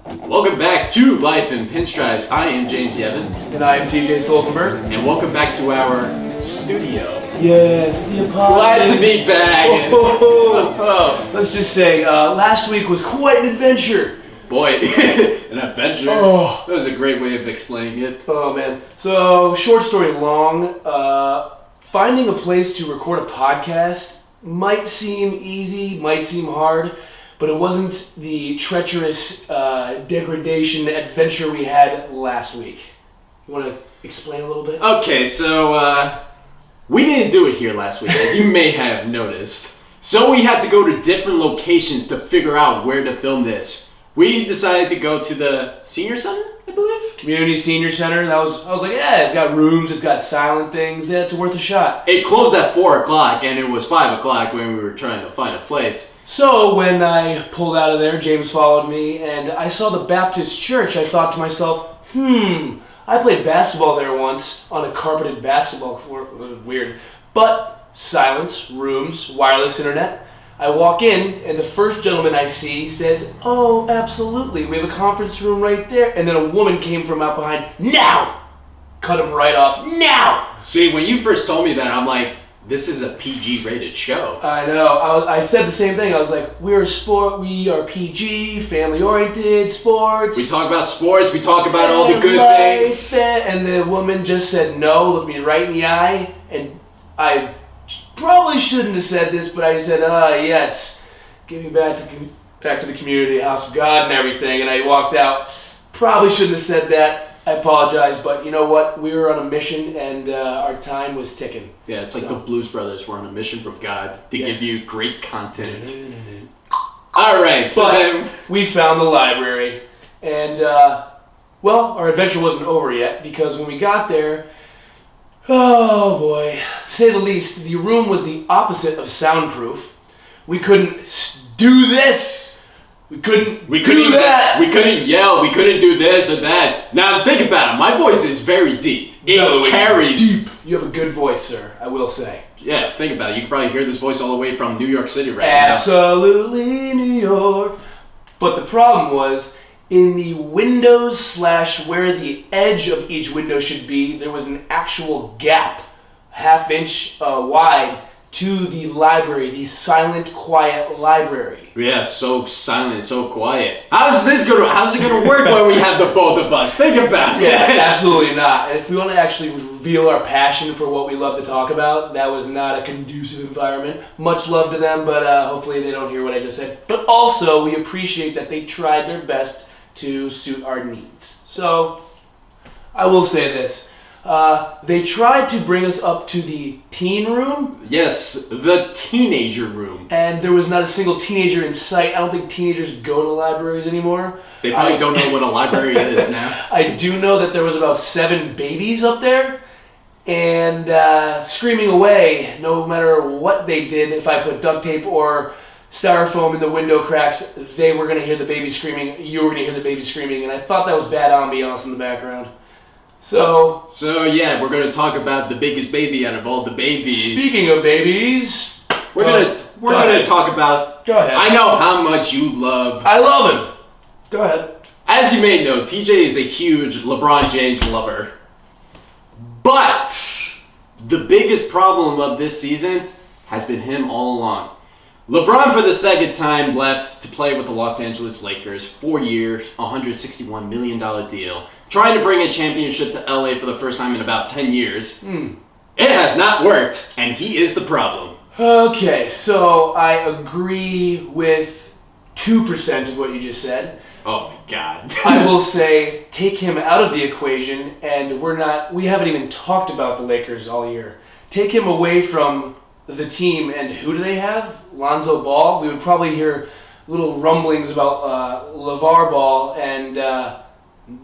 Welcome back to Life in Pinstripes. I am James Yevon. And I am TJ Stolzenberg. And welcome back to our studio. Yes, the apartment. Glad to be back. Let's just say, last week was quite an adventure. Boy, an adventure. Oh. That was a great way of explaining it. Oh, man. So, short story long, finding a place to record a podcast might seem easy, might seem hard, but it wasn't the treacherous degradation adventure we had last week. You want to explain a little bit? Okay, so we didn't do it here last week, as you may have noticed. So we had to go to different locations to figure out where to film this. We decided to go to the senior center, I believe? Community Senior Center. I was like, yeah, it's got rooms, it's got silent things, yeah, it's worth a shot. It closed at 4 o'clock, and it was 5 o'clock when we were trying to find a place. So when I pulled out of there, James followed me, and I saw the Baptist church. I thought to myself, I played basketball there once on a carpeted basketball court. It was weird. But silence, rooms, wireless internet. I walk in, and the first gentleman I see says, "Oh, absolutely, we have a conference room right there." And then a woman came from out behind, "Now!" Cut him right off, "Now!" See, when you first told me that, I'm like, this is a PG-rated show. I know. I said the same thing. I was like, we are PG, family-oriented, sports. We talk about sports, we talk about all the good things. And the woman just said no, looked me right in the eye, and I probably shouldn't have said this, but I said, yes, give me back to the community, house of God and everything, and I walked out. Probably shouldn't have said that. I apologize, but you know what? We were on a mission, and our time was ticking. Yeah, it's like the Blues Brothers were on a mission from God to give you great content. All right, so then we found the library, and our adventure wasn't over yet, because when we got there, oh boy, to say the least, the room was the opposite of soundproof. We couldn't do this. We couldn't do that. We couldn't yell. We couldn't do this or that. Now think about it. My voice is very deep. It carries. Deep. You have a good voice, sir. I will say. Yeah, think about it. You can probably hear this voice all the way from New York City right now. Absolutely, New York. But the problem was, in the windows / where the edge of each window should be, there was an actual gap, half-inch wide, to the library, the silent, quiet library. Yeah, so silent, so quiet. How's it gonna work when we have the both of us? Think about it. Yeah, absolutely not. And if we want to actually reveal our passion for what we love to talk about, that was not a conducive environment. Much love to them, but hopefully they don't hear what I just said. But also, we appreciate that they tried their best to suit our needs. So, I will say this. They tried to bring us up to the teen room. Yes, the teenager room. And there was not a single teenager in sight. I don't think teenagers go to libraries anymore. They probably don't know what a library is now. I do know that there was about 7 babies up there and screaming away no matter what they did. If I put duct tape or styrofoam in the window cracks, they were going to hear the baby screaming. You were going to hear the baby screaming. And I thought that was bad ambiance in the background. So yeah, we're going to talk about the biggest baby out of all the babies. Speaking of babies, we're going to talk about. Go ahead. I know how much you love. I love him. Go ahead. As you may know, TJ is a huge LeBron James lover. But the biggest problem of this season has been him all along. LeBron, for the second time, left to play with the Los Angeles Lakers. 4 years, $161 million deal. Trying to bring a championship to LA for the first time in about 10 years. It has not worked, and he is the problem. Okay, so I agree with 2% of what you just said. Oh my God. I will say, take him out of the equation, and we haven't even talked about the Lakers all year. Take him away from the team, and who do they have? Lonzo Ball. We would probably hear little rumblings about LeVar Ball and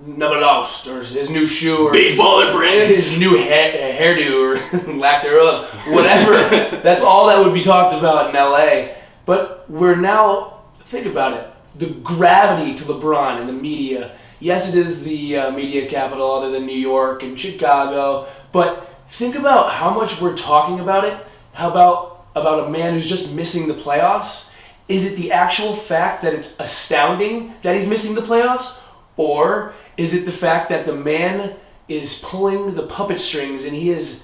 Never Lost, or his new shoe, or Big Baller Brands, his new hairdo, or lack thereof, whatever. That's all that would be talked about in LA. But we're now, think about it, the gravity to LeBron and the media. Yes, it is the media capital other than New York and Chicago, but think about how much we're talking about it. How about a man who's just missing the playoffs, Is it the actual fact that it's astounding that he's missing the playoffs? Or is it the fact that the man is pulling the puppet strings and he is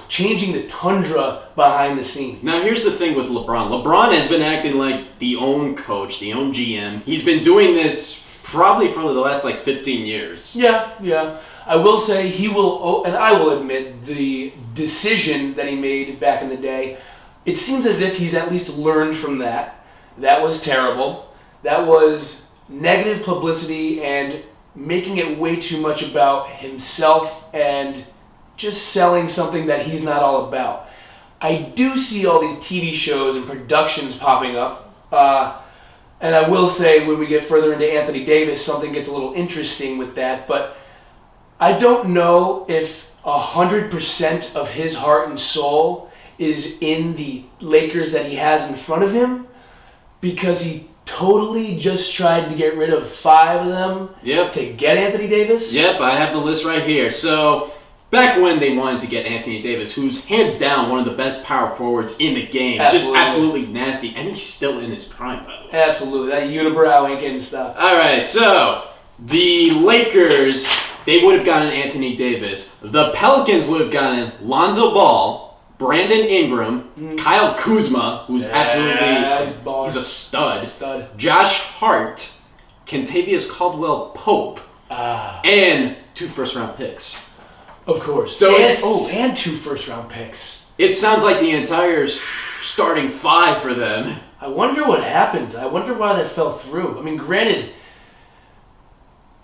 changing the tundra behind the scenes? Now, here's the thing with LeBron. LeBron has been acting like the own coach, the own GM. He's been doing this probably for the last 15 years. Yeah. I will say he will, and I will admit, the decision that he made back in the day, it seems as if he's at least learned from that. That was terrible. That was negative publicity and making it way too much about himself and just selling something that he's not all about. I do see all these TV shows and productions popping up. And I will say when we get further into Anthony Davis, something gets a little interesting with that. But I don't know if 100% of his heart and soul is in the Lakers that he has in front of him, because he totally just tried to get rid of 5 of them to get Anthony Davis. Yep, I have the list right here. So, back when they wanted to get Anthony Davis, who's hands down one of the best power forwards in the game, just absolutely nasty, and he's still in his prime, by the way. Absolutely, that unibrow ain't getting stuff. All right, so the Lakers, they would have gotten Anthony Davis. The Pelicans would have gotten Lonzo Ball, Brandon Ingram, Kyle Kuzma, who's absolutely, he's a stud. Josh Hart, Kentavious Caldwell-Pope, and 2 first-round picks. Of course. So and 2 first-round picks. It sounds like the entire starting 5 for them. I wonder what happened. I wonder why that fell through. I mean, granted,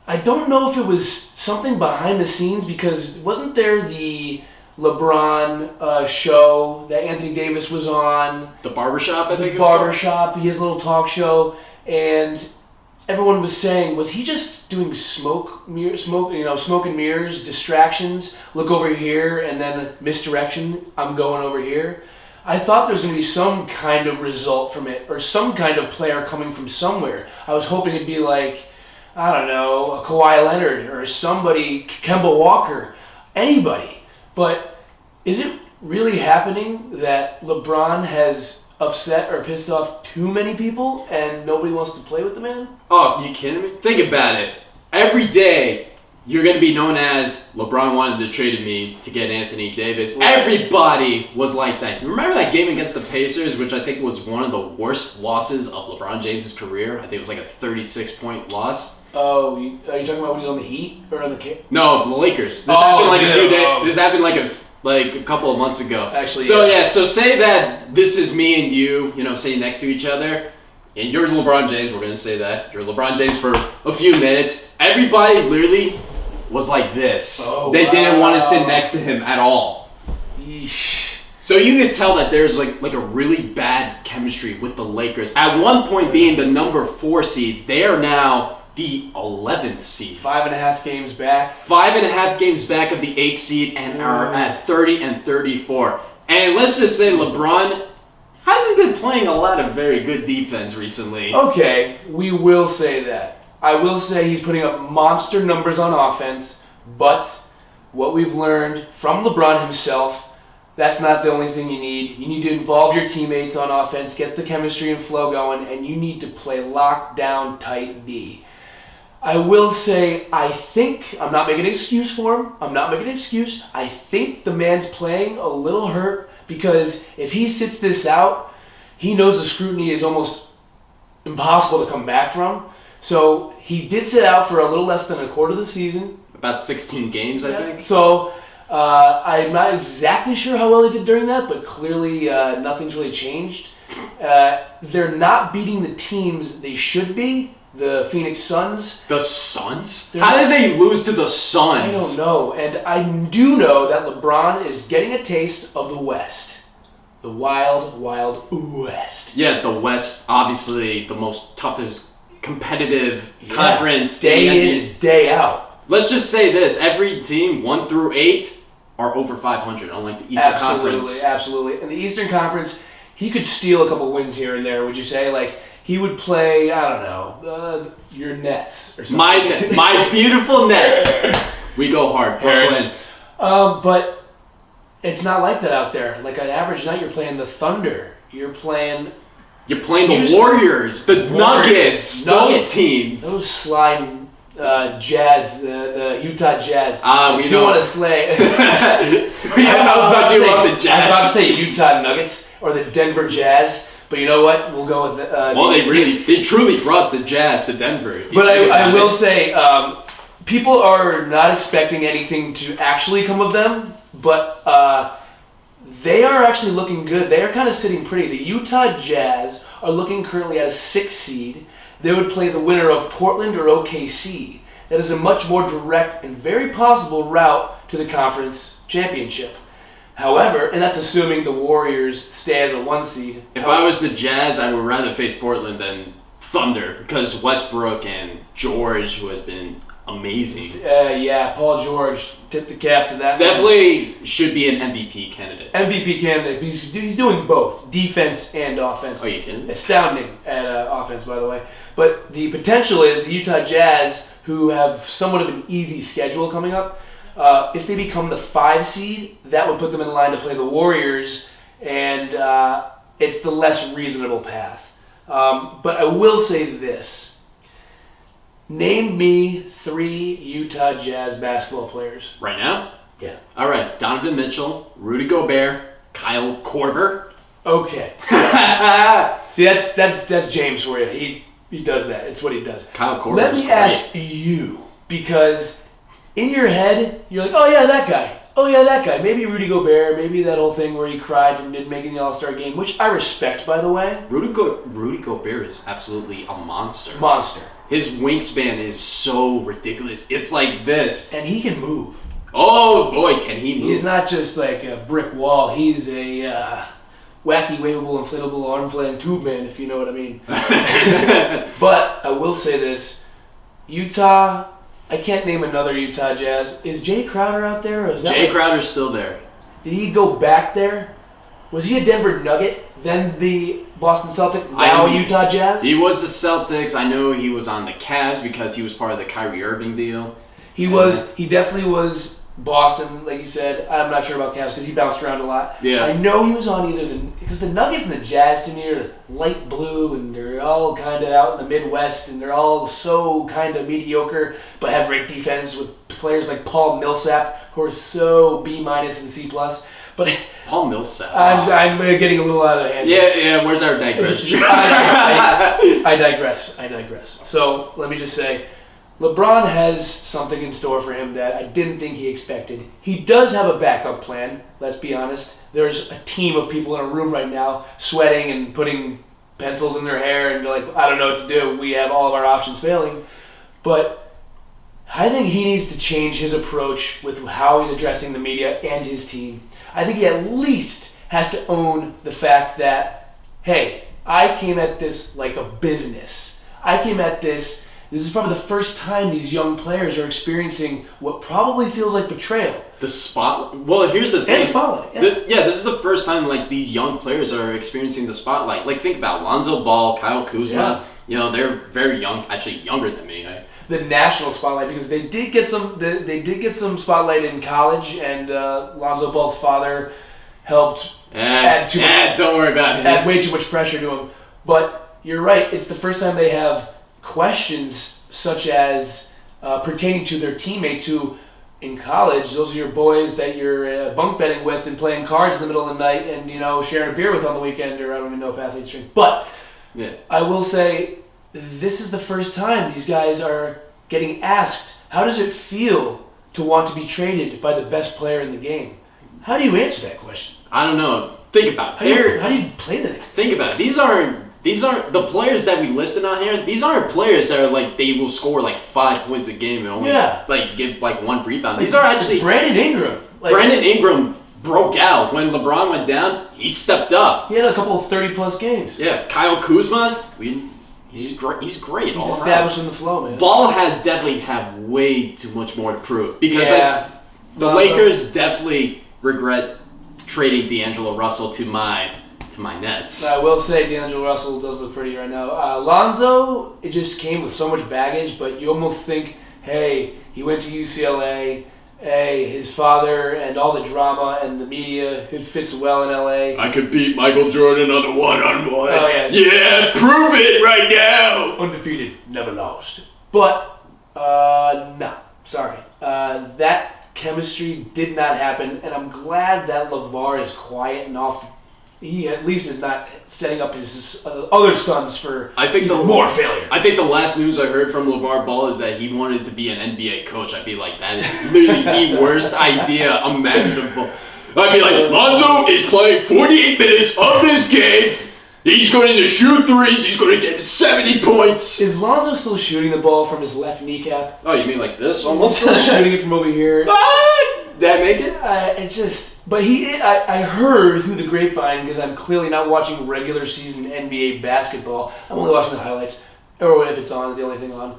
I don't know if it was something behind the scenes, because wasn't there the LeBron show that Anthony Davis was on? The Barbershop, I think. The Barbershop, his little talk show, and everyone was saying, was he just doing smoke and mirrors, distractions, look over here, and then misdirection, I'm going over here? I thought there was going to be some kind of result from it, or some kind of player coming from somewhere. I was hoping it'd be like, I don't know, a Kawhi Leonard or somebody, Kemba Walker, anybody. But is it really happening that LeBron has upset or pissed off too many people and nobody wants to play with the man? Oh, you kidding me? Think about it. Every day, you're going to be known as LeBron wanted to trade me to get Anthony Davis. Right. Everybody was like that. You remember that game against the Pacers, which I think was one of the worst losses of LeBron James' career? I think it was like a 36-point loss. Oh, are you talking about when he was on the Heat or on the Kings? No, the Lakers. This happened like a few days. This happened like a couple of months ago. Actually, so say that this is me and you, sitting next to each other, and you're LeBron James. We're gonna say that you're LeBron James for a few minutes. Everybody literally was like this. They didn't want to sit next to him at all. Yeesh. So you could tell that there's like a really bad chemistry with the Lakers. At one point being the number 4 seeds, they are now the 11th seed. 5.5 games back. 5.5 games back of the 8th seed and are at 30 and 34. And let's just say LeBron hasn't been playing a lot of very good defense recently. Okay, we will say that. I will say he's putting up monster numbers on offense, but what we've learned from LeBron himself, that's not the only thing you need. You need to involve your teammates on offense, get the chemistry and flow going, and you need to play lockdown tight D. I will say, I'm not making an excuse for him. I think the man's playing a little hurt, because if he sits this out, he knows the scrutiny is almost impossible to come back from. So he did sit out for a little less than a quarter of the season. About 16 games, I think. So I'm not exactly sure how well they did during that, but clearly nothing's really changed. They're not beating the teams they should be. The Phoenix Suns. The Suns? How did they lose to the Suns? I don't know. And I do know that LeBron is getting a taste of the West. The wild, wild West. Yeah, the West, obviously the most toughest competitive conference. Day in, day out. Let's just say this. Every team, 1 through 8, are over 500, unlike the Eastern Conference. Absolutely. In the Eastern Conference, he could steal a couple wins here and there, would you say? Like, he would play, I don't know, your Nets or something. My beautiful Nets. We go hard. Brooklyn. But it's not like that out there. Like, an average night, you're playing the Thunder. You're playing You're playing the Houston. Warriors, the Nuggets, those teams. Those slime Jazz, the Utah Jazz. We do want to slay. I was about to say Utah Nuggets or the Denver Jazz, but you know what? We'll go with they truly brought the Jazz to Denver. But I will say, people are not expecting anything to actually come of them, but they are actually looking good. They are kind of sitting pretty. The Utah Jazz are looking currently at a 6 seed. They would play the winner of Portland or OKC. That is a much more direct and very possible route to the conference championship. However, and that's assuming the Warriors stay as a 1 seed. If I was the Jazz, I would rather face Portland than Thunder because Westbrook and George, who has been amazing. Yeah, Paul George, tip the cap to that. Definitely should be an MVP candidate. MVP candidate. He's doing both, defense and offense. Oh, you kidding? Astounding at offense, by the way. But the potential is the Utah Jazz, who have somewhat of an easy schedule coming up, if they become the 5 seed, that would put them in line to play the Warriors, and it's the less reasonable path. But I will say this. Name me 3 Utah Jazz basketball players. Right now? Yeah. All right. Donovan Mitchell, Rudy Gobert, Kyle Korver. Okay. See, that's James for you. He does that. It's what he does. Kyle Korver. Let me ask you, because in your head, you're like, oh yeah, that guy. Oh yeah, that guy. Maybe Rudy Gobert. Maybe that whole thing where he cried from didn't make it in the All-Star game, which I respect, by the way. Rudy Gobert is absolutely a monster. Monster. His wingspan is so ridiculous. It's like this. And he can move. Oh boy, can he move. He's not just like a brick wall. He's a wacky, waveable, inflatable, arm-flaying tube man, if you know what I mean. But I will say this. Utah, I can't name another Utah Jazz. Is Jay Crowder out there? Or is that Jay Crowder's still there. Did he go back there? Was he a Denver Nugget, then the Boston Celtic, now Utah Jazz? He was the Celtics. I know he was on the Cavs because he was part of the Kyrie Irving deal. He definitely was Boston, like you said. I'm not sure about Cavs because he bounced around a lot. Yeah. I know he was on because the Nuggets and the Jazz to me are light blue and they're all kind of out in the Midwest and they're all so kind of mediocre but have great defense with players like Paul Millsap who are so B- and C+. But Paul Millsap. I'm getting a little out of hand. Yeah. Where's our digression? I digress. So let me just say, LeBron has something in store for him that I didn't think he expected. He does have a backup plan, let's be honest. There's a team of people in a room right now sweating and putting pencils in their hair and like, I don't know what to do. We have all of our options failing. But I think he needs to change his approach with how he's addressing the media and his team. I think he at least has to own the fact that, hey, I came at this like a business. This is probably the first time these young players are experiencing what probably feels like betrayal. The spotlight. Well, here's the thing. And spotlight. Yeah. This is the first time like these young players are experiencing the spotlight. Like think about Lonzo Ball, Kyle Kuzma. Yeah. You know, they're very young, actually younger than me. The national spotlight, because they did get some spotlight in college, and Lonzo Ball's father helped don't worry about it. Add way too much pressure to him. But you're right. It's the first time they have questions such as pertaining to their teammates who, in college, those are your boys that you're bunk bedding with and playing cards in the middle of the night and, sharing a beer with on the weekend, or I don't even know if athletes drink. But yeah. I will say this is the first time these guys are getting asked, how does it feel to want to be traded by the best player in the game? How do you answer that question? I don't know. Think about it. How do you play the next Think about it. These aren't the players that we listed on here. These aren't players that are like they will score like 5 points a game and only like give like 1 rebound. These are actually Brandon Ingram. Brandon Ingram broke out when LeBron went down. He stepped up. He had a couple of 30-plus games. Yeah, Kyle Kuzma. He's great. He's establishing the flow, man. Ball has definitely have way too much more to prove because the Lonzo. Lakers definitely regret trading D'Angelo Russell to my Nets. I will say D'Angelo Russell does look pretty right now. Lonzo, it just came with so much baggage, but you almost think, hey, he went to UCLA, Hey, his father and all the drama and the media, it fits well in LA. I could beat Michael Jordan on the one-on-one. Oh, yeah. Yeah, prove it right now. Undefeated, never lost. But, no, sorry. That chemistry did not happen, and I'm glad that LeVar is quiet and off. He at least is not setting up his other sons for more failure. I think the last news I heard from LeVar Ball is that he wanted to be an NBA coach. I'd be like, that is literally the worst idea imaginable. I'd be like, Lonzo is playing 48 minutes of this game. He's going to shoot threes. He's going to get 70 points. Is Lonzo still shooting the ball from his left kneecap? Oh, you mean like this almost? Still shooting it from over here. Did I make it? It's just, but I heard through the grapevine, because I'm clearly not watching regular season NBA basketball. I'm only watching the highlights, or if it's on, the only thing on.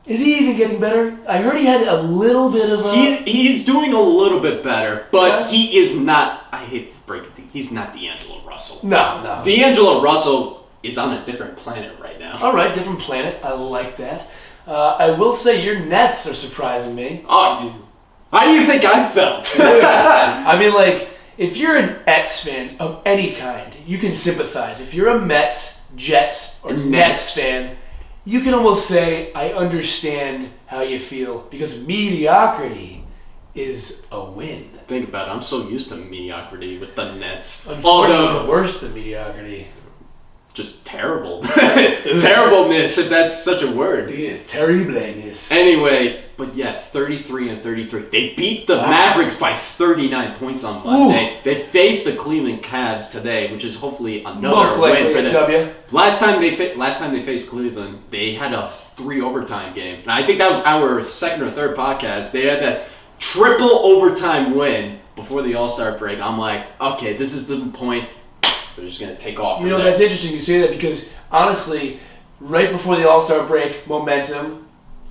Is he even getting better? I heard he had a little bit of a... He's doing a little bit better, but he is not, I hate to break it to you, he's not D'Angelo Russell. No. D'Angelo Russell is on a different planet right now. All right, different planet. I like that. I will say your Nets are surprising me. Oh, how do you think I felt? I mean, like, if you're an Ets fan of any kind, you can sympathize. If you're a Mets, Jets, or Nets fan, you can almost say, I understand how you feel, because mediocrity is a win. Think about it. I'm so used to mediocrity with the Nets. Unfortunately, worse than mediocrity. Just terrible. Terribleness, if that's such a word. Yeah, terribleness. Anyway, but yeah, 33-33. They beat the Mavericks by 39 points on Monday. Ooh. They faced the Cleveland Cavs today, which is hopefully another win for them. W. Last time they faced Cleveland, they had a 3 overtime game. And I think that was our second or third podcast. They had that triple overtime win before the All-Star break. I'm like, okay, this is the point. They're just going to take off. That's interesting you say that, because honestly, right before the All-Star break, momentum,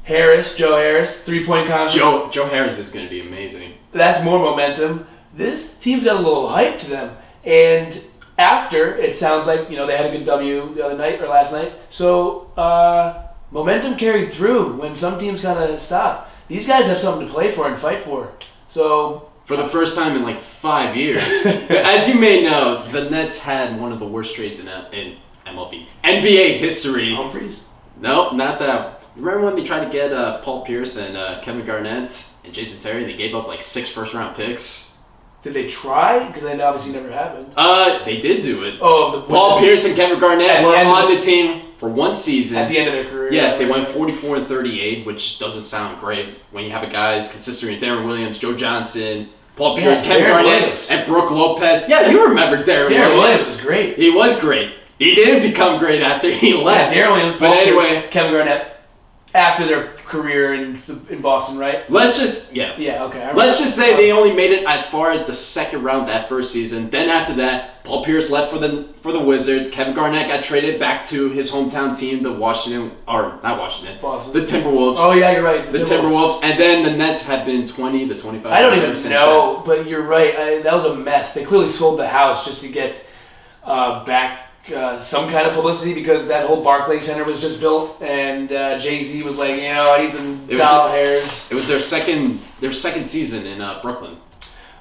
Joe Harris, 3-point contest. Joe Harris is going to be amazing. That's more momentum. This team's got a little hype to them. And after, it sounds like, they had a good W the other night or last night. So, momentum carried through when some teams kind of stop. These guys have something to play for and fight for. So... For the first time in like 5 years. As you may know, the Nets had one of the worst trades in MLB. NBA history. Humphries? Nope, not that. Remember when they tried to get Paul Pierce and Kevin Garnett and Jason Terry? They gave up like 6 first-round picks. Did they try? Because that obviously never happened. They did do it. Paul Pierce and Kevin Garnett were on the team for one season. At the end of their career. Yeah, they went 44-38, which doesn't sound great when you have a guys consisting of Darren Williams, Joe Johnson, Paul Pierce, Kevin Garnett, and Brooke Lopez. Yeah, you remember Darren Williams. Darren Williams was great. He was great. He didn't become great after he left. Yeah, Darren Williams, but anyway, Kevin Garnett, after their career in Boston, right? Let's just say they only made it as far as the second round that first season. Then after that, Paul Pierce left for the Wizards. Kevin Garnett got traded back to his hometown team, the Boston. The Timberwolves. Oh yeah, you're right. The Timberwolves, and then the Nets have been 20 to 25. I don't even know, but you're right. That was a mess. They clearly sold the house just to get back. Some kind of publicity, because that whole Barclays Center was just built, and Jay-Z was like, I need some doll hairs. It was their second season in Brooklyn.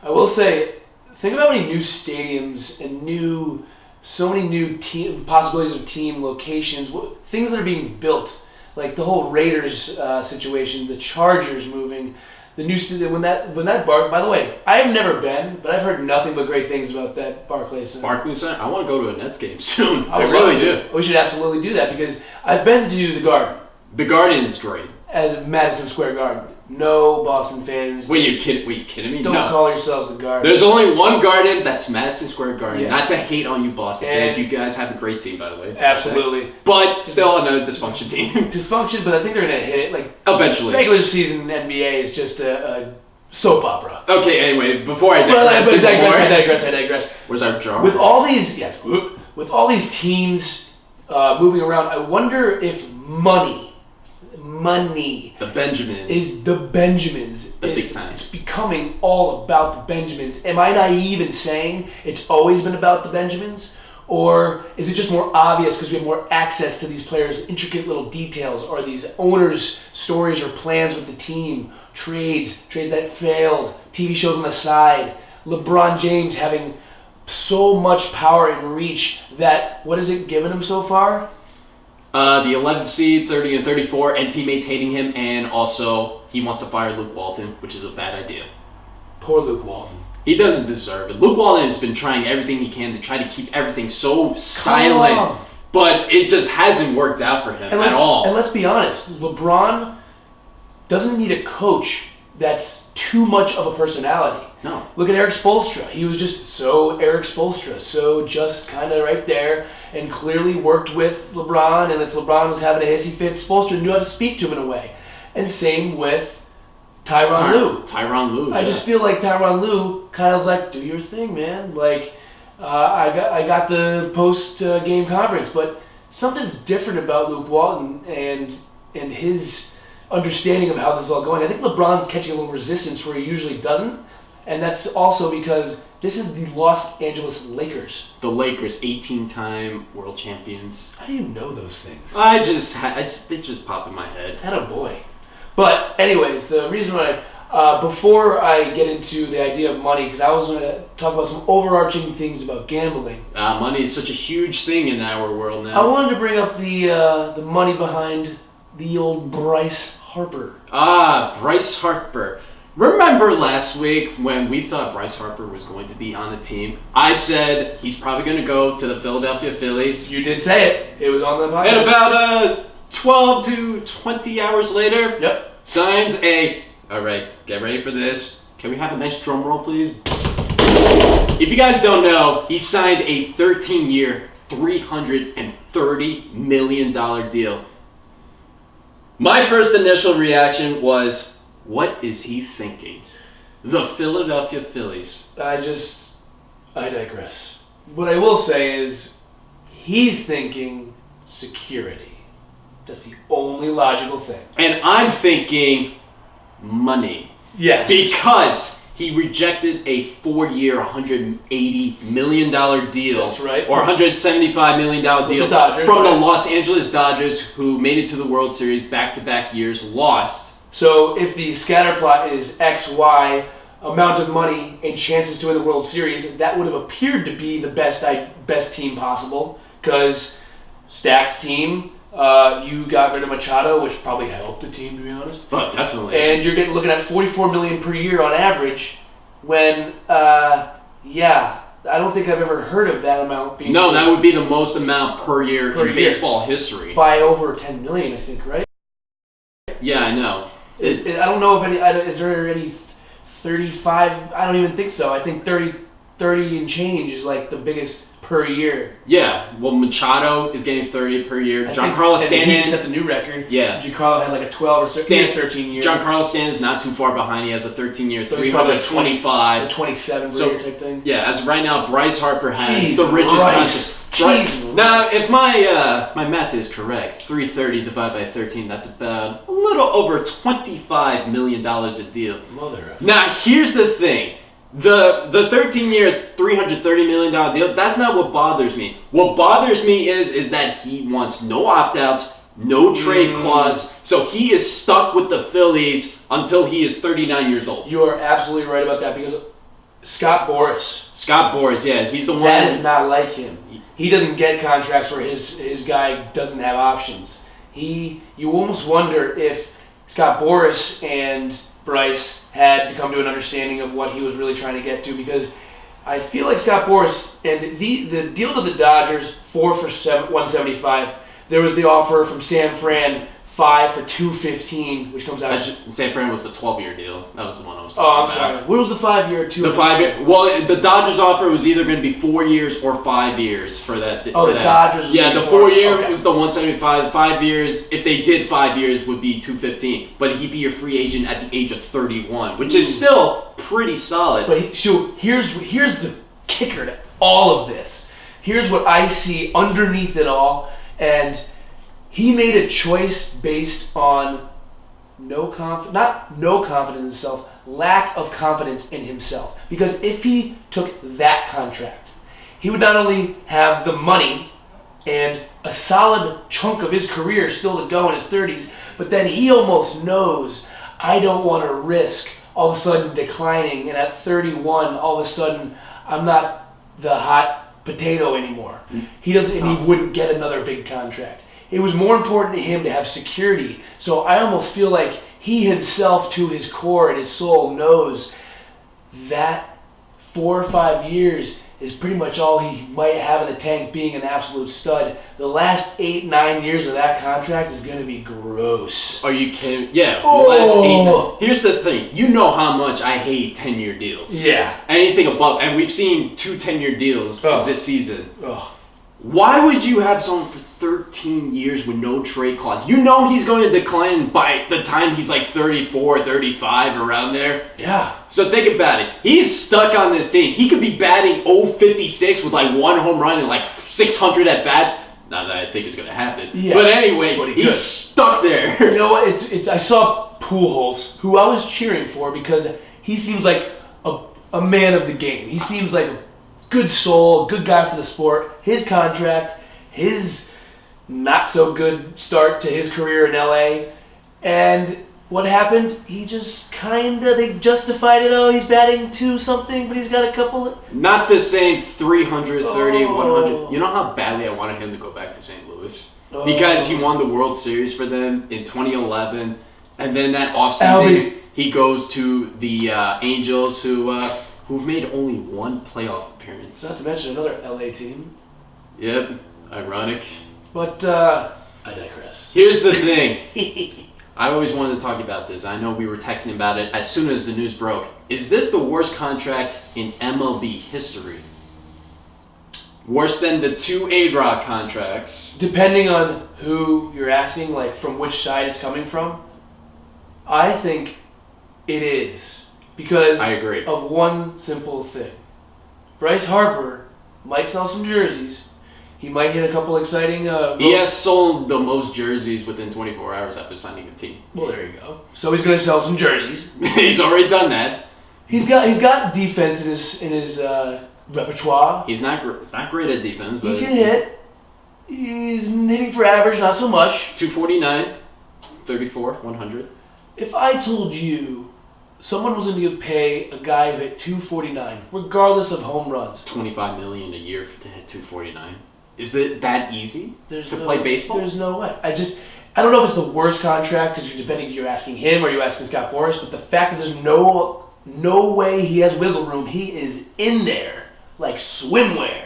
I will say, think about how many new stadiums and so many new team possibilities of team locations, things that are being built, like the whole Raiders situation, the Chargers moving. The new when that by the way, I have never been, but I've heard nothing but great things about that Barclays Center. Barclays Center? I want to go to a Nets game soon. I really do. We should absolutely do that, because I've been to the Garden. The Garden's great. As Madison Square Garden. No Boston fans. Wait, you kidding me? Don't call yourselves the Garden. There's only one Garden, that's Madison Square Garden. Yes. Not to hate on you Boston fans. You guys have a great team, by the way. Absolutely. But still another dysfunction team. Dysfunction, but I think they're going to hit it. Like eventually. Regular season NBA is just a soap opera. Okay, anyway, before I digress. I digress. Where's our jar? With all these teams moving around, I wonder if money, the Benjamins, it's becoming all about the Benjamins. Am I naive in saying it's always been about the Benjamins? Or is it just more obvious because we have more access to these players' intricate little details, or these owners' stories or plans with the team, trades that failed, TV shows on the side, LeBron James having so much power and reach that, what has it given him so far? The 11th seed, 30 and 34, and teammates hating him, and also he wants to fire Luke Walton, which is a bad idea. Poor Luke Walton. He doesn't deserve it. Luke Walton has been trying everything he can to try to keep everything so silent, but it just hasn't worked out for him at all. And let's be honest, LeBron doesn't need a coach that's too much of a personality. No. Look at Eric Spoelstra. He was just so Eric Spoelstra, so just kind of right there, and clearly worked with LeBron, and if LeBron was having a hissy fit, Spoelstra knew how to speak to him in a way. And same with Tyronn Lue. Tyronn Lue. I just feel like Tyronn Lue kind of was like, do your thing, man. Like, I got the post-game conference, but something's different about Luke Walton and his understanding of how this is all going. I think LeBron's catching a little resistance where he usually doesn't, and that's also because this is the Los Angeles Lakers. The Lakers, 18-time world champions. How do you know those things? They just pop in my head. Attaboy. But anyways, the reason why, before I get into the idea of money, because I was going to talk about some overarching things about gambling. Money is such a huge thing in our world now. I wanted to bring up the money behind the old Bryce Harper. Bryce Harper. Remember last week when we thought Bryce Harper was going to be on the team? I said he's probably going to go to the Philadelphia Phillies. You did say it. It was on the podcast. And about 12 to 20 hours later, Yep. Signs all right, get ready for this. Can we have a nice drum roll, please? If you guys don't know, he signed a 13-year, $330 million deal. My first initial reaction was, what is he thinking? The Philadelphia Phillies. I digress. What I will say is, he's thinking security. That's the only logical thing. And I'm thinking money. Yes. Because he rejected a 4-year, $180 million deal. That's right. Or $175 million deal the Dodgers, from the right. Los Angeles Dodgers, who made it to the World Series back-to-back years, lost. So if the scatter plot is X, Y, amount of money and chances to win the World Series, that would have appeared to be the best team possible, because stacked team. You got rid of Machado, which probably helped the team, to be honest. Oh, definitely. And you're looking at $44 million per year on average. When, I don't think I've ever heard of that amount being. No, that would be the most amount per year in baseball history. By over $10 million, I think, right? Yeah, I know. I don't know if any. Is there any 35? I don't even think so. I think 30 and change is like the biggest per year. Yeah, well, Machado is getting 30 per year. Giancarlo Stanton. He set the new record. Yeah. Giancarlo had like a 12 or 13 year. Giancarlo Stanton's not too far behind. He has a 13-year, so 325. So 27 per year type thing. Yeah, as of right now, Bryce Harper has the richest contract. Now, if my math is correct, 330 divided by 13, that's about a little over $25 million a deal. Mother of. Now, here's the thing. The 13-year, $330 million deal, that's not what bothers me. What bothers me is that he wants no opt-outs, no trade clause, so he is stuck with the Phillies until he is 39 years old. You are absolutely right about that, because Scott Boras, yeah, he's the one. That is not like him. He doesn't get contracts where his guy doesn't have options. You almost wonder if Scott Boras and Bryce had to come to an understanding of what he was really trying to get to, because I feel like Scott Boras and the deal to the Dodgers, 4 for 175. There was the offer from San Fran, 5 for 215, which comes out. San Fran was the 12-year deal. That was the one I was talking about. Oh, I'm sorry. What was the 5-year? The 5-year. Well, the Dodgers offer was either going to be 4 years or 5 years for that. Oh, the Dodgers. Was the 4-year was the 175. The 5 years, if they did 5 years, would be 215. But he'd be a free agent at the age of 31, which is still pretty solid. But here's the kicker to all of this. Here's what I see underneath it all, and he made a choice based on not no confidence in himself, lack of confidence in himself. Because if he took that contract, he would not only have the money and a solid chunk of his career still to go in his 30s, but then he almost knows, I don't want to risk all of a sudden declining, and at 31, all of a sudden, I'm not the hot potato anymore. He doesn't, and he wouldn't get another big contract. It was more important to him to have security. So I almost feel like he himself, to his core and his soul, knows that 4 or 5 years is pretty much all he might have in the tank, being an absolute stud. The last 8-9 years of that contract is going to be gross. Are you kidding? Yeah. Oh. Here's the thing. You know how much I hate 10-year deals. Yeah. Anything above, and we've seen 2 10-year deals this season. Oh. Why would you have someone for 13 years with no trade clause? You know he's going to decline by the time he's like 34, 35, around there. Yeah. So think about it. He's stuck on this team. He could be batting 056 with like 1 home run and like 600 at bats. Not that I think is going to happen. Yeah. But anyway, he's stuck there. You know what? It's. I saw Pujols, who I was cheering for because he seems like a man of the game. He seems like a good soul, good guy for the sport. His contract, his not so good start to his career in LA, and what happened? He just they justified it. Oh, he's batting 2 something, but he's got a couple. Not the same 330, 100. You know how badly I wanted him to go back to St. Louis? Because he won the World Series for them in 2011, and then that offseason he goes to the Angels, who've made only 1 playoff appearance. Not to mention another LA team. Yep, ironic. But I digress. Here's the thing. I always wanted to talk about this. I know we were texting about it as soon as the news broke. Is this the worst contract in MLB history? Worse than the 2 A-Rod contracts? Depending on who you're asking, like from which side it's coming from, I think it is. Because I agree. Of one simple thing. Bryce Harper might sell some jerseys. He might hit a couple exciting... he has sold the most jerseys within 24 hours after signing a team. Well, there you go. So he's going to sell some jerseys. He's already done that. He's got defense in his repertoire. He's not great at defense, but... He can hit. He's hitting for average, not so much. 249, 34, 100. If I told you someone was going to pay a guy who hit 249, regardless of home runs... $25 million a year to hit 249. Is it that easy to play baseball? There's no way. I don't know if it's the worst contract because you're asking him or you're asking Scott Boras, but the fact that there's no way he has wiggle room, he is in there like swimwear.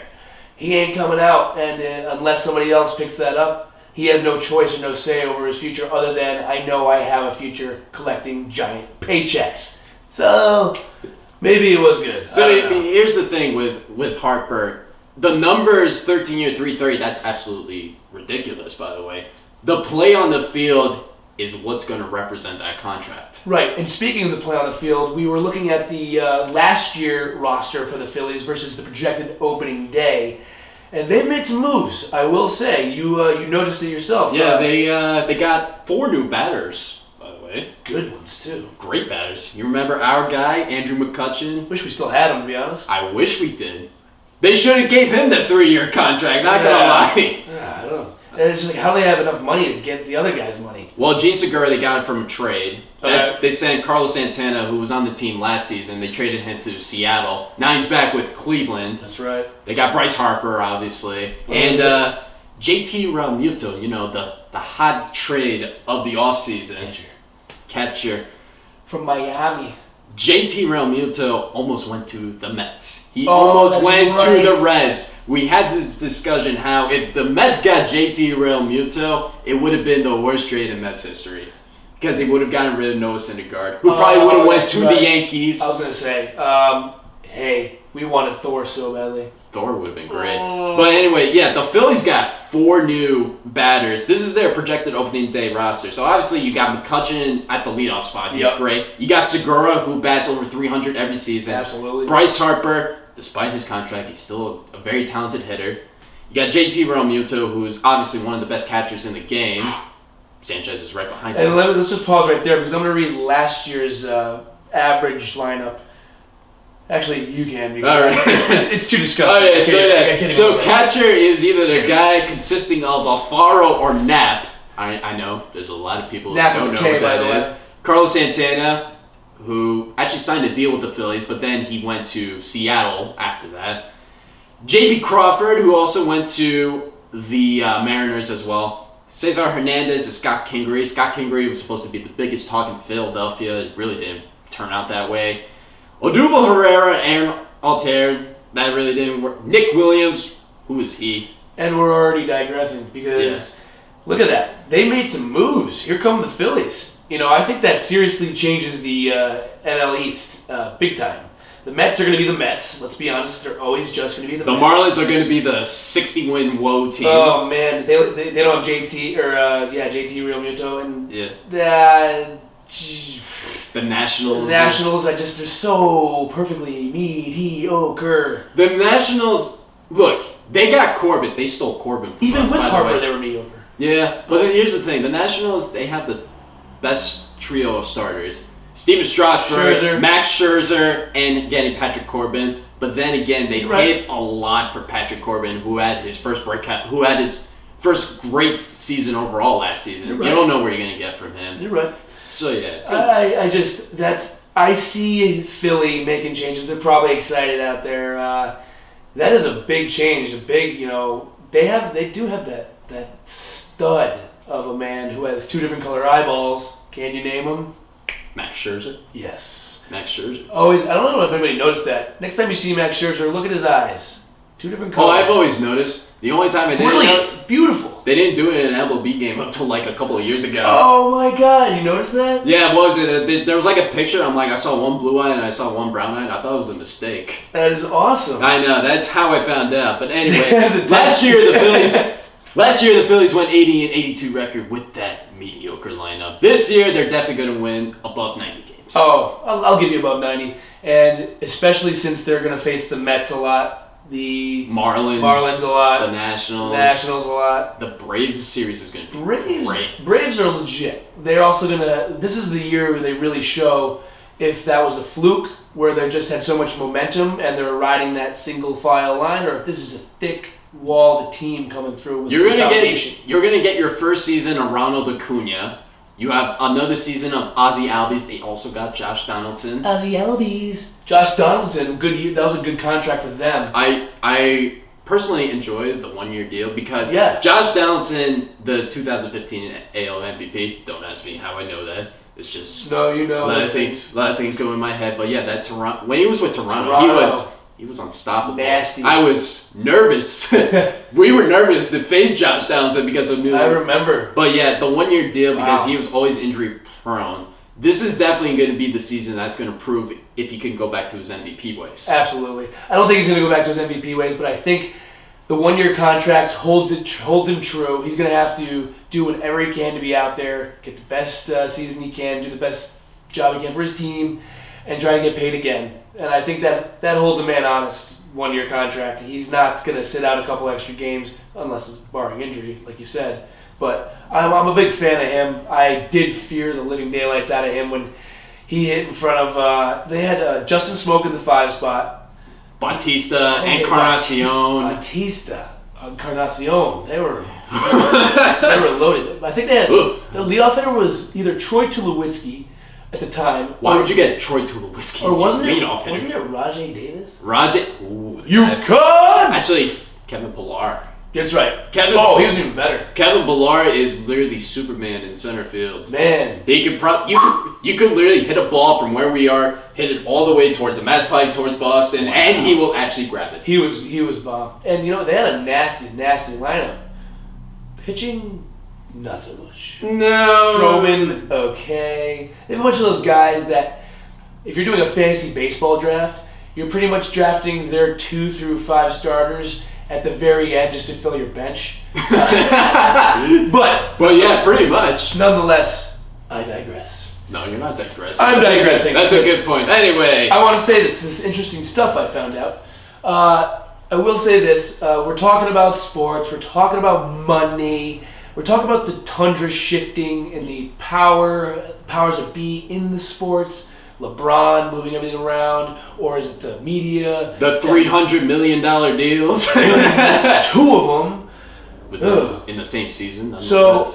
He ain't coming out, and unless somebody else picks that up, he has no choice or no say over his future other than I know I have a future collecting giant paychecks. So maybe it was good. So here's the thing with Harper. The numbers 13-year, 330, that's absolutely ridiculous, by the way. The play on the field is what's going to represent that contract. Right, and speaking of the play on the field, we were looking at the last year roster for the Phillies versus the projected opening day, and they've made some moves, I will say. You noticed it yourself. Yeah, they got 4 new batters, by the way. Good ones, too. Great batters. You remember our guy, Andrew McCutchen? Wish we still had him, to be honest. I wish we did. They should have gave him the 3-year contract, not gonna lie. Yeah, I don't know. And it's just like, how do they have enough money to get the other guy's money? Well, Gene Segura, they got it from a trade. Okay. They sent Carlos Santana, who was on the team last season. They traded him to Seattle. Now he's back with Cleveland. That's right. They got Bryce Harper, obviously. And JT Realmuto, the hot trade of the offseason. Catcher. From Miami. JT Realmuto almost went to the Mets. He almost went to the Reds. We had this discussion how if the Mets got JT Realmuto, it would have been the worst trade in Mets history. Because they would have gotten rid of Noah Syndergaard, who probably would have went to the Yankees. I was going to say, hey, we wanted Thor so badly. Thor would have been great. But anyway, yeah, the Phillies got 4 new batters. This is their projected opening day roster. So obviously you got McCutchen at the leadoff spot. He's great. You got Segura, who bats over 300 every season. Absolutely. Bryce Harper, despite his contract, he's still a very talented hitter. You got JT Realmuto, who is obviously one of the best catchers in the game. Sanchez is right behind him. And let's just pause right there because I'm going to read last year's average lineup. Actually, you can because All right. it's too disgusting. Okay, so catcher is either the guy consisting of Alfaro or Knapp. I know there's a lot of people that don't know who that is. Carlos Santana, who actually signed a deal with the Phillies, but then he went to Seattle after that. J.B. Crawford, who also went to the Mariners as well. Cesar Hernandez and Scott Kingery. Scott Kingery was supposed to be the biggest talk in Philadelphia. It really didn't turn out that way. Odubel Herrera and Altair. That really didn't work. Nick Williams, who is he? And we're already digressing because look at that. They made some moves. Here come the Phillies. I think that seriously changes the NL East big time. The Mets are going to be the Mets. Let's be honest. They're always just going to be the Mets. The Marlins are going to be the 60-win woe team. Oh, man. They don't have JT JT Real Muto. And the Nationals. The Nationals, they're so perfectly mediocre. The Nationals, look, they got Corbin. They stole Corbin from Even us, with by Harper, the way. they were mediocre. Yeah, but then here's the thing. The Nationals, they have the best trio of starters. Steven Strasburg, Max Scherzer, and getting Patrick Corbin. But then again, they paid a lot for Patrick Corbin, who had his first great season overall last season. You don't know where you're going to get from him. You're right. So yeah, it's good. I see Philly making changes. They're probably excited out there. That is a big change. A big, they do have that stud of a man who has two different color eyeballs. Can you name him? Max Scherzer? Yes. Max Scherzer. Always. I don't know if anybody noticed that. Next time you see Max Scherzer, look at his eyes. Two different colors. Oh, I've always noticed. The only time I didn't Brilliant. Beautiful. They didn't do it in an MLB game until like a couple of years ago. Oh my God. You noticed that? Yeah, what was it? There was like a picture. I'm like, I saw one blue eye and I saw one brown eye. I thought it was a mistake. That is awesome. I know. That's how I found out. But anyway, last year the Phillies went 80 and 82 record with that mediocre lineup. This year they're definitely going to win above 90 games. Oh, I'll give you above 90, and especially since they're going to face the Mets a lot. The Marlins a lot. The Nationals a lot. The Braves series is going to be great. Braves are legit. They're also going to... This is the year where they really show if that was a fluke, where they just had so much momentum and they were riding that single file line, or if this is a thick wall of team coming through with some foundation. You're going to get your first season of Ronald Acuna. You have another season of Ozzie Albies. They also got Josh Donaldson. Ozzie Albies. Josh Donaldson, that was a good contract for them. I personally enjoyed the one-year deal because Josh Donaldson, the 2015 AL MVP. Don't ask me how I know that. It's just a lot of things go in my head. But yeah, that Toronto. When he was with Toronto. He was unstoppable. Nasty. I was nervous. We were nervous to face Josh Donaldson because of New York. I remember. But yeah, the one-year deal because he was always injury prone. This is definitely going to be the season that's going to prove if he can go back to his MVP ways. Absolutely. I don't think he's going to go back to his MVP ways, but I think the one-year contract holds him true. He's going to have to do whatever he can to be out there, get the best season he can, do the best job he can for his team, and try to get paid again. And I think that holds a man honest, one-year contract. He's not going to sit out a couple extra games, unless it's barring injury, like you said. But I'm a big fan of him. I did fear the living daylights out of him when he hit in front of... they had Justin Smoke in the 5 spot. Bautista, Encarnacion. Encarnacion. They were loaded. I think they had... The leadoff hitter was either Troy Tulowitzki at the time. Why would you get Troy Tulowitzki? Or wasn't it Rajay Davis? Actually, Kevin Pillar. That's right. He was even better. Kevin Pillar is literally Superman in center field. Man. He could you could literally hit a ball from where we are, hit it all the way towards the Mass Pike, towards Boston, and he will actually grab it. He was bomb. And they had a nasty lineup. Pitching, not so much. No. Stroman, okay. They have a bunch of those guys that, if you're doing a fantasy baseball draft, you're pretty much drafting their 2 through 5 starters at the very end just to fill your bench. But yeah, pretty much. Nonetheless, I digress. No, you're not digressing. I'm digressing. That's a good point. Anyway. I want to say this interesting stuff I found out. I will say this. We're talking about sports. We're talking about money. We're talking about the tundra shifting and the powers that be in the sports. LeBron moving everything around, or is it the media? The $300 million deals. 2 of them. In the same season. So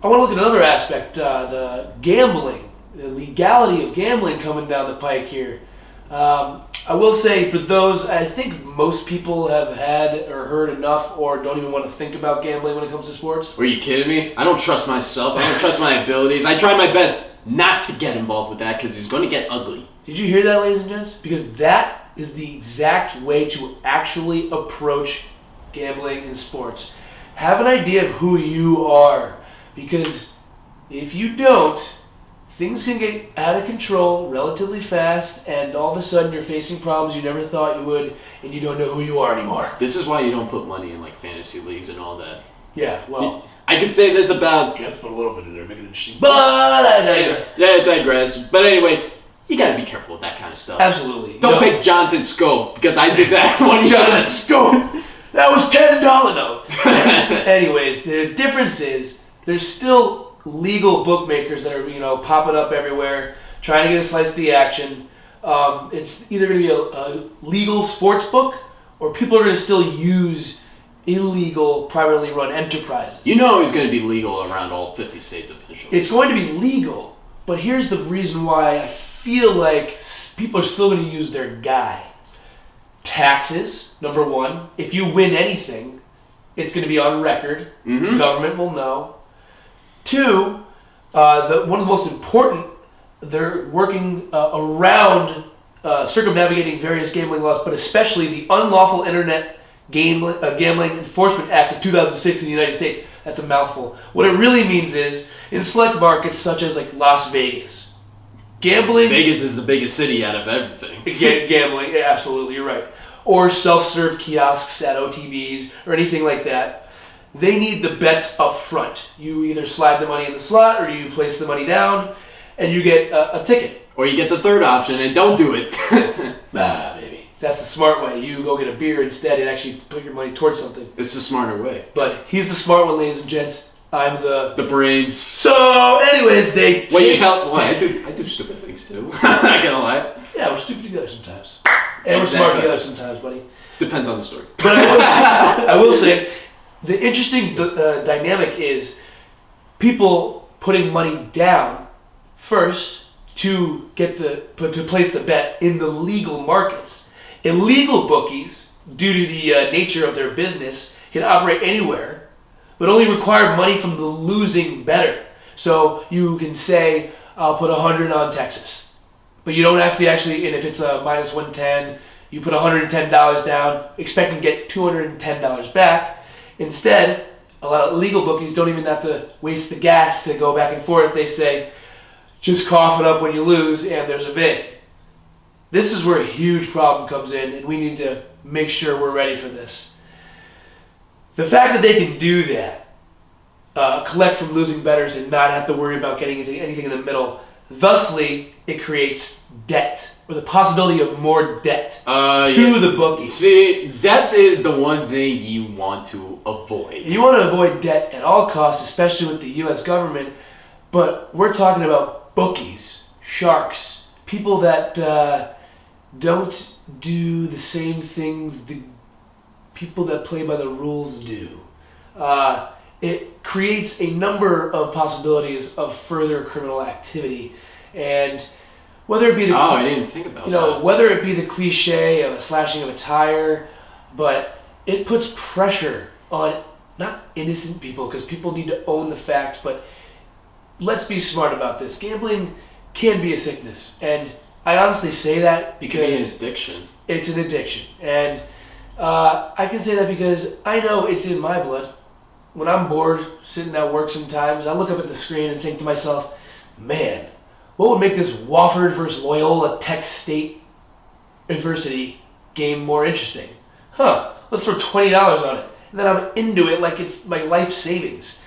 I want to look at another aspect, the gambling, the legality of gambling coming down the pike here. I will say for those, I think most people have had or heard enough or don't even want to think about gambling when it comes to sports. Are you kidding me? I don't trust myself. I don't trust my abilities. I try my best not to get involved with that because it's going to get ugly. Did you hear that, ladies and gents? Because that is the exact way to actually approach gambling in sports. Have an idea of who you are. Because if you don't, things can get out of control relatively fast, and all of a sudden you're facing problems you never thought you would, and you don't know who you are anymore. This is why you don't put money in like fantasy leagues and all that. Yeah, well, I could say this about... You have to put a little bit in there, make it interesting. But I digress. Yeah, I digress. But anyway, you got to be careful with that kind of stuff. Absolutely. Don't pick Jonathan Scope, because I did that one. Jonathan Scope! That was $10! No. Anyways, the difference is there's still legal bookmakers that are, popping up everywhere, trying to get a slice of the action. It's either going to be a legal sports book, or people are going to still use illegal, privately run enterprises. You know it's going to be legal around all 50 states eventually. It's going to be legal, but here's the reason why I feel like people are still going to use their guy. Taxes, number one. If you win anything, it's going to be on record. Mm-hmm. The government will know. 2, one of the most important, they're working around circumnavigating various gambling laws, but especially the Unlawful Internet Gambling Enforcement Act of 2006 in the United States. That's a mouthful. What it really means is, in select markets such as like Las Vegas, gambling... Vegas is the biggest city out of everything. Gambling, yeah, absolutely, you're right. Or self-serve kiosks at OTBs or anything like that. They need the bets up front. You either slide the money in the slot or you place the money down and you get a ticket. Or you get the third option and don't do it. Baby. That's the smart way. You go get a beer instead and actually put your money towards something. It's the smarter way. But he's the smart one, ladies and gents. I'm the brains. So, anyways, they take... Wait, you tell... Well, I do stupid things too. Not gonna lie. Yeah, we're stupid together sometimes. And we're smart together sometimes, buddy. Depends on the story. But I will say, the interesting dynamic is people putting money down first to place the bet in the legal markets. Illegal bookies, due to the nature of their business, can operate anywhere, but only require money from the losing bettor. So you can say, I'll put 100 on Texas. But you don't have to actually, and if it's a minus 110, you put $110 down, expecting to get $210 back. Instead, a lot of legal bookies don't even have to waste the gas to go back and forth. They say, just cough it up when you lose, and there's a vig. This is where a huge problem comes in, and we need to make sure we're ready for this. The fact that they can do that, collect from losing bettors and not have to worry about getting anything in the middle, thusly, it creates debt, or the possibility of more debt to the bookie. See, debt is the one thing you want to avoid. You want to avoid debt at all costs, especially with the U.S. government, but we're talking about bookies, sharks, people that don't do the same things the people that play by the rules do. It creates a number of possibilities of further criminal activity, and whether it be the I didn't think about that. Whether it be the cliche of a slashing of a tire, but it puts pressure on not innocent people, because people need to own the fact, but let's be smart about this. Gambling can be a sickness, and I honestly say that because it can be an addiction. It's an addiction, and I can say that because I know it's in my blood. When I'm bored, sitting at work sometimes, I look up at the screen and think to myself, man, what would make this Wofford versus Loyola Tech State University game more interesting? Let's throw $20 on it. And then I'm into it like it's my life savings.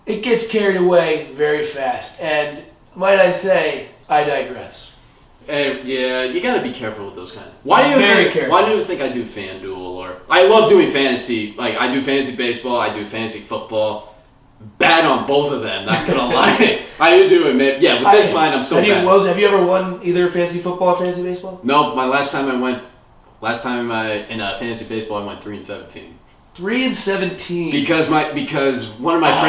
It gets carried away very fast, and might I say, I digress. Yeah, you gotta be careful with those kind of... Why do you think I do FanDuel? Or I love doing fantasy. Like, I do fantasy baseball, I do fantasy football. bad on both of them, not gonna lie. How you doing, man? Yeah, with this mind, I'm still bad. Have you ever won either fantasy football or fantasy baseball? No, my last time in fantasy baseball, I went 3-17. 3-17. Because one of my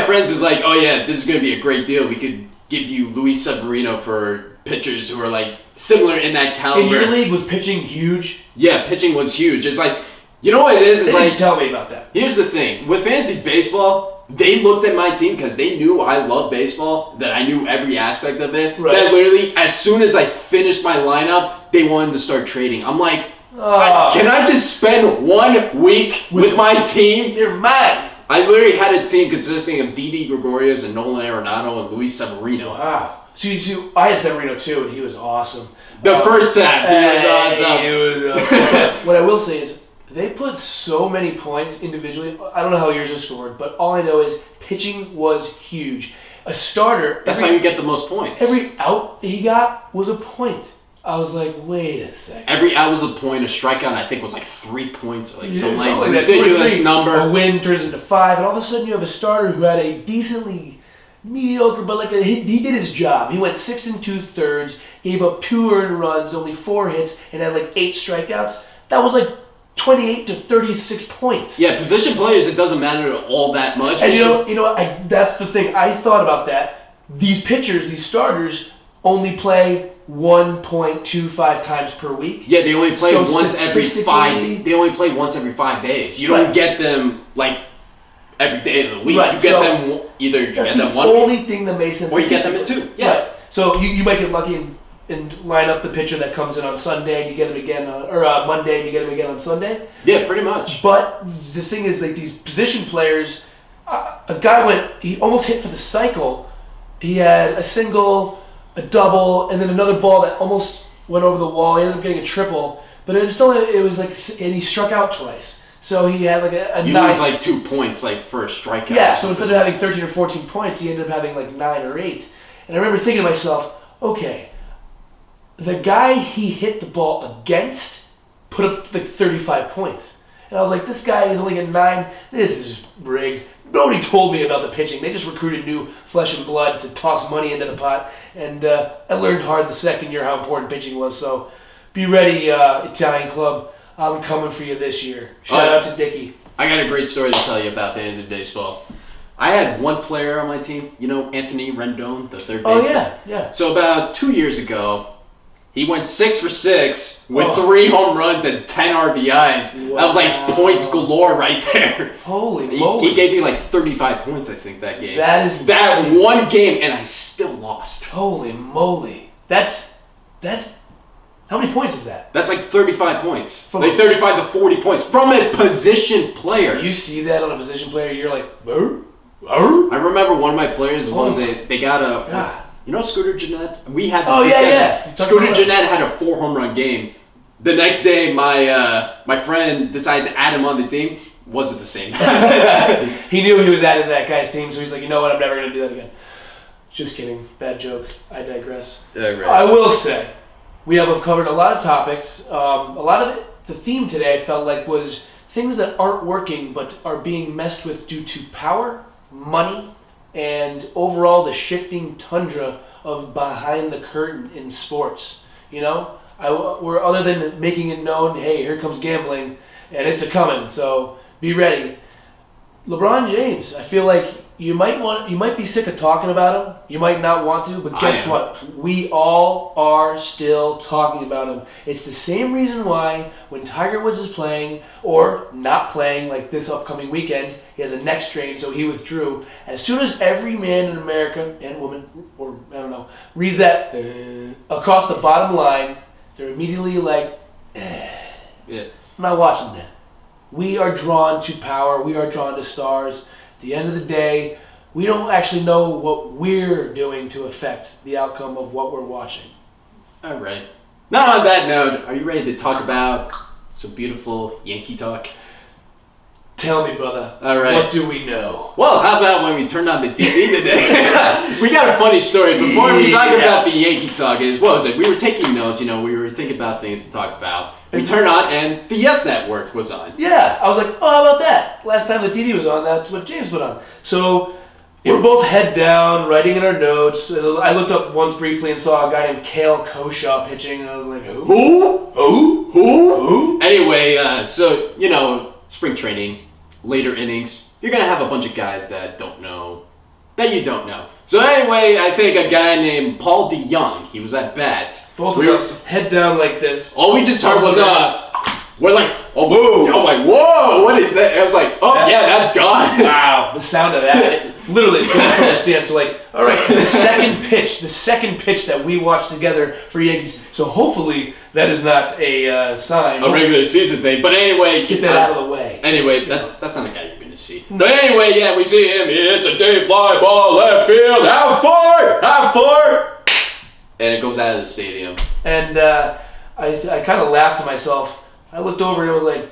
friends is like, oh yeah, this is gonna be a great deal. We could give you Luis Severino for pitchers who are like similar in that caliber. In your league, was pitching huge? Yeah, pitching was huge. It's like, you know what it is? It's like, tell me about that. Here's the thing. With fantasy baseball, they looked at my team because they knew I love baseball, that I knew every aspect of it. Right. That literally, as soon as I finished my lineup, they wanted to start trading. I'm like, can I just spend 1 week with my team? You're mad. I literally had a team consisting of Didi Gregorius and Nolan Arenado and Luis Severino. Wow. So I had Severino too, and he was awesome. The first time, he was awesome. What I will say is, they put so many points individually. I don't know how yours are scored, but all I know is pitching was huge. A starter... That's how you get the most points. Every out he got was a point. I was like, wait a second. Every out was a point. A strikeout, I think, was like 3 points. Or something like that. Ridiculous number. A win turns into 5, and all of a sudden you have a starter who had a decently mediocre, but he did his job. He went 6 2/3, gave up 2 earned runs, only 4 hits, and had like 8 strikeouts. That was like 28 to 36 points. Yeah, position players, it doesn't matter all that much. And you know, that's the thing. I thought about that. These pitchers, these starters, only play 1.25 times per week. Yeah, they only play once every 5. They only play once every 5 days. You don't get them like every day of the week. Right. You get them either you get them 1 week, only thing that makes sense. Or you get them in 2. Yeah. Right. So you might get lucky and line up the pitcher that comes in on Sunday and you get him again on Monday and you get him again on Sunday. Yeah, pretty much. But the thing is, like, these position players, a guy he almost hit for the cycle. He had a single, a double, and then another ball that almost went over the wall. He ended up getting a triple, but it was like, and he struck out twice. So he had like a 9. You lose like 2 points like for a strikeout. Yeah, so instead of having 13 or 14 points, he ended up having like 9 or 8. And I remember thinking to myself, okay, the guy he hit the ball against put up like 35 points. And I was like, this guy is only getting 9. This is rigged. Nobody told me about the pitching. They just recruited new flesh and blood to toss money into the pot. And I learned hard the second year how important pitching was. So be ready, Italian club. I'm coming for you this year. Shout out to Dickie. I got a great story to tell you about fantasy baseball. I had one player on my team, Anthony Rendon, the third baseman. Oh, yeah. So about 2 years ago, he went 6 for 6 with 3 home runs and 10 RBIs. Wow. That was like points galore right there. Holy moly. He gave me like 35 points, I think, that game. That is that insane. One game, and I still lost. Holy moly. That's how many points is that? That's like 35 points. Like 35 to 40 points from a position player. You see that on a position player, you're like, Burr? I remember one of my players they got a... Scooter Gennett? We had this discussion. Yeah. Scooter Gennett had a 4 home run game. The next day, my friend decided to add him on the team. Wasn't the same. He knew he was added to that guy's team, so he's like, you know what, I'm never going to do that again. Just kidding. Bad joke. I digress. Right. I will say, we have covered a lot of topics. A lot of it, the theme today felt like was things that aren't working but are being messed with due to power, money, and overall the shifting tundra of behind the curtain in sports. We're other than making it known, hey, here comes gambling, and it's a-coming, so be ready. LeBron James, I feel like you might be sick of talking about him. You might not want to, but guess what? We all are still talking about him. It's the same reason why when Tiger Woods is playing or not playing, like this upcoming weekend, he has a neck strain, so he withdrew. As soon as every man in America and woman, or I don't know, reads that across the bottom line, they're immediately like, I'm not watching that. We are drawn to power. We are drawn to stars. At the end of the day, we don't actually know what we're doing to affect the outcome of what we're watching. All right. Now on that note, are you ready to talk about some beautiful Yankee talk? Tell me, brother. All right. What do we know? Well, how about when we turned on the TV today? We got a funny story. Before we talk about the Yankee talk, what was it? We were taking notes, we were thinking about things to talk about. We turned on, and the Yes Network was on. Yeah, I was like, oh, how about that? Last time the TV was on, that's what James put on. So we're both head down, writing in our notes. I looked up once briefly and saw a guy named Kale Koshaw pitching, and I was like, Who? Anyway, so, spring training, later innings, you're going to have a bunch of guys that you don't know. So anyway, I think a guy named Paul DeYoung, he was at bat. Both of us head down like this. All we just heard was, we're like, whoa. I'm like, whoa, what is that? I was like, yeah, that's gone. Wow, the sound of that. Literally, going from the stands. So like, all right, the second pitch that we watched together for Yankees. So hopefully that is not a sign. A regular season thing. But anyway. Get that out of the way. Anyway, that's not a guy you're going to see. But anyway, yeah, we see him. It's a deep fly ball left field. Have four. And it goes out of the stadium. And I kind of laughed to myself. I looked over and it was like,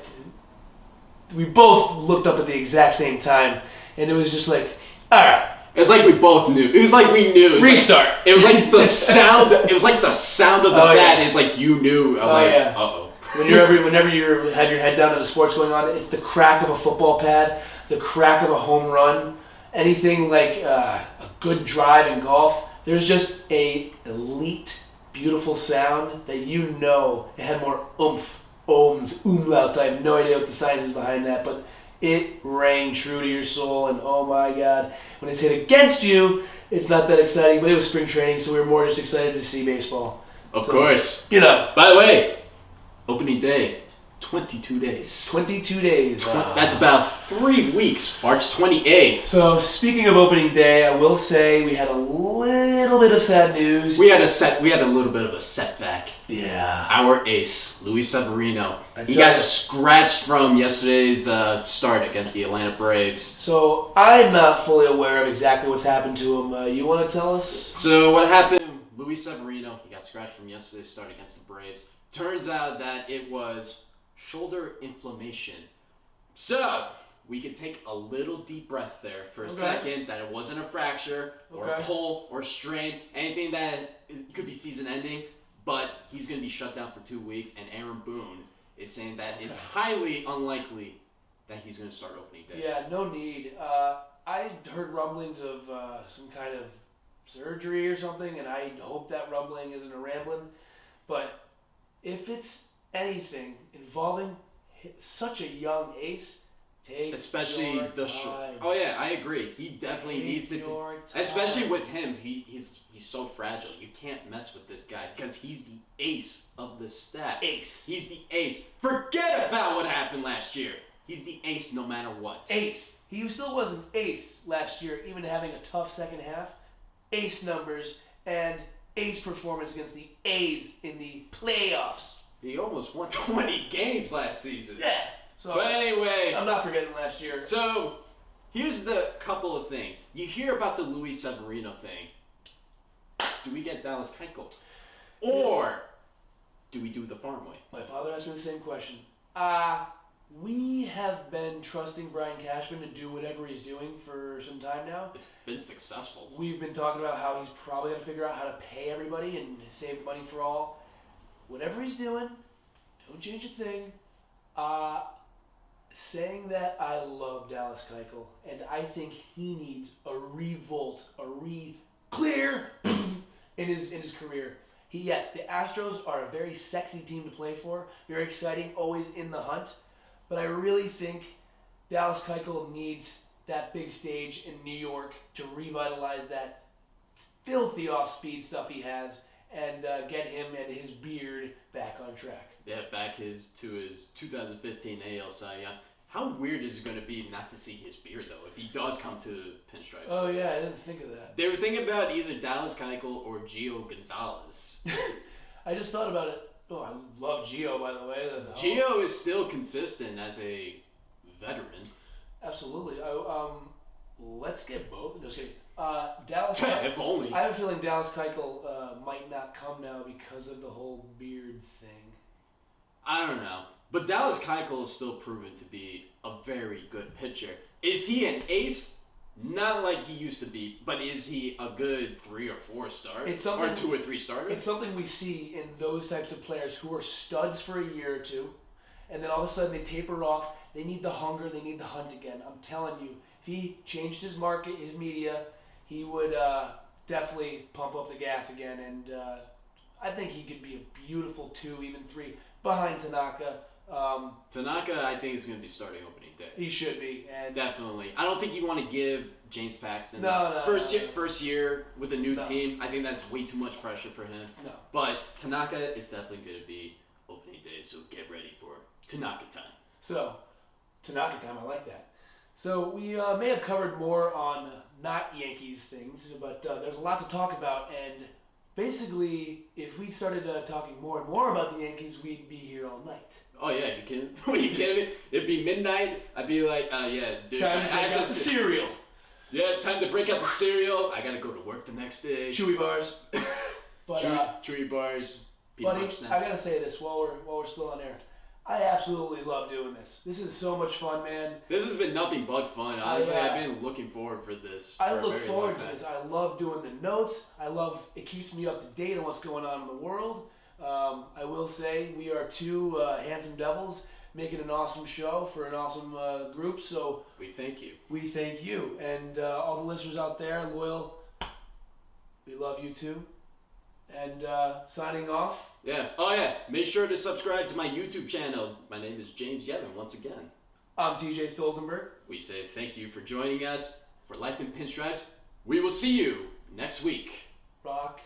we both looked up at the exact same time. And it was just like, all right. It's like we both knew. It was like we knew. Restart. It was like the sound. It was like the sound of the bat. Yeah. It's like you knew. Yeah. Uh-oh. Whenever you had your head down and the sport's going on, it's the crack of a football pad, the crack of a home run, anything like a good drive in golf. There's just a elite, beautiful sound that it had more oomph, ohms, umlauts. I have no idea what the science is behind that, but it rang true to your soul, and oh my God, when it's hit against you, it's not that exciting, but it was spring training, so we were more just excited to see baseball. Of course. By the way, opening day, 22 days. 22 days. That's about 3 weeks, March 28th. So, speaking of opening day, I will say we had a little bit of sad news. We had a little bit of a setback. Yeah. Our ace, Luis Severino. He got scratched from yesterday's start against the Atlanta Braves. So, I'm not fully aware of exactly what's happened to him. You want to tell us? So, what happened, Luis Severino, he got scratched from yesterday's start against the Braves. Turns out that it was shoulder inflammation. So, we could take a little deep breath there for a second, that it wasn't a fracture or a pull or strain, anything that could be season ending, but he's going to be shut down for 2 weeks, and Aaron Boone is saying that it's highly unlikely that he's going to start opening day. Yeah, no need. I heard rumblings of some kind of surgery or something, and I hope that rumbling isn't a rambling, but if it's anything involving such a young ace, especially your time. Oh yeah, I agree. He definitely needs to. Especially with him, he's so fragile. You can't mess with this guy because he's the ace of the staff. He's the ace. Forget about what happened last year. He's the ace no matter what. Ace. He still was an ace last year, even having a tough second half. Ace numbers and ace performance against the A's in the playoffs. He almost won 20 games last season. Yeah. So, but anyway, I'm not forgetting last year. So, here's the couple of things. You hear about the Luis Severino thing. Do we get Dallas Keuchel? Or do we do the farm way? My father asked me the same question. We have been trusting Brian Cashman to do whatever he's doing for some time now. It's been successful. We've been talking about how he's probably going to figure out how to pay everybody and save money for all. Whatever he's doing, don't change a thing. Saying that, I love Dallas Keuchel, and I think he needs a revolt, clear in his career. Yes, the Astros are a very sexy team to play for, very exciting, always in the hunt, but I really think Dallas Keuchel needs that big stage in New York to revitalize that filthy off-speed stuff he has and get him and his beard back on track. Yeah, back to his 2015 AL Cy Young. How weird is it going to be not to see his beard, though, if he does come to Pinstripes? Oh, yeah, I didn't think of that. They were thinking about either Dallas Keuchel or Gio Gonzalez. I just thought about it. Oh, I love Gio, by the way. Gio is still consistent as a veteran. Absolutely. Let's get both. No, just kidding. Dallas. If only. I have a feeling Dallas Keuchel might not come now because of the whole beard thing. I don't know. But Dallas Keuchel is still proven to be a very good pitcher. Is he an ace? Not like he used to be, but is he a good 3 or 4 star? Or 2 or 3 starter? It's something we see in those types of players who are studs for a year or two, and then all of a sudden they taper off. They need the hunger. They need the hunt again. I'm telling you, if he changed his market, his media, he would definitely pump up the gas again. And I think he could be a beautiful 2, even 3, behind Tanaka. Tanaka, I think, is going to be starting opening day. He should be. And definitely. I don't think you want to give James Paxton first year with a new team. I think that's way too much pressure for him. No. But Tanaka is definitely going to be opening day, so get ready for Tanaka time. So, Tanaka time, I like that. So we may have covered more on not Yankees things, but there's a lot to talk about, and basically, if we started talking more and more about the Yankees, we'd be here all night. Oh yeah, you kidding? Are you kidding me? It'd be midnight. I'd be like, yeah, dude. Time to break out the cereal. Yeah, time to break out the cereal. I gotta go to work the next day. Chewy bars. But Chewy bars. Buddy, I gotta say this while we're still on air. I absolutely love doing this. This is so much fun, man. This has been nothing but fun. Honestly, I've been looking forward for this. I look forward to this. I love doing the notes. It keeps me up to date on what's going on in the world. I will say we are 2 handsome devils making an awesome show for an awesome group. So we thank you. We thank you, and all the listeners out there, loyal. We love you too. And signing off. Yeah. Oh, yeah. Make sure to subscribe to my YouTube channel. My name is James Yevon once again. I'm TJ Stolzenberg. We say thank you for joining us for Life in Pinstripes. We will see you next week. Rock.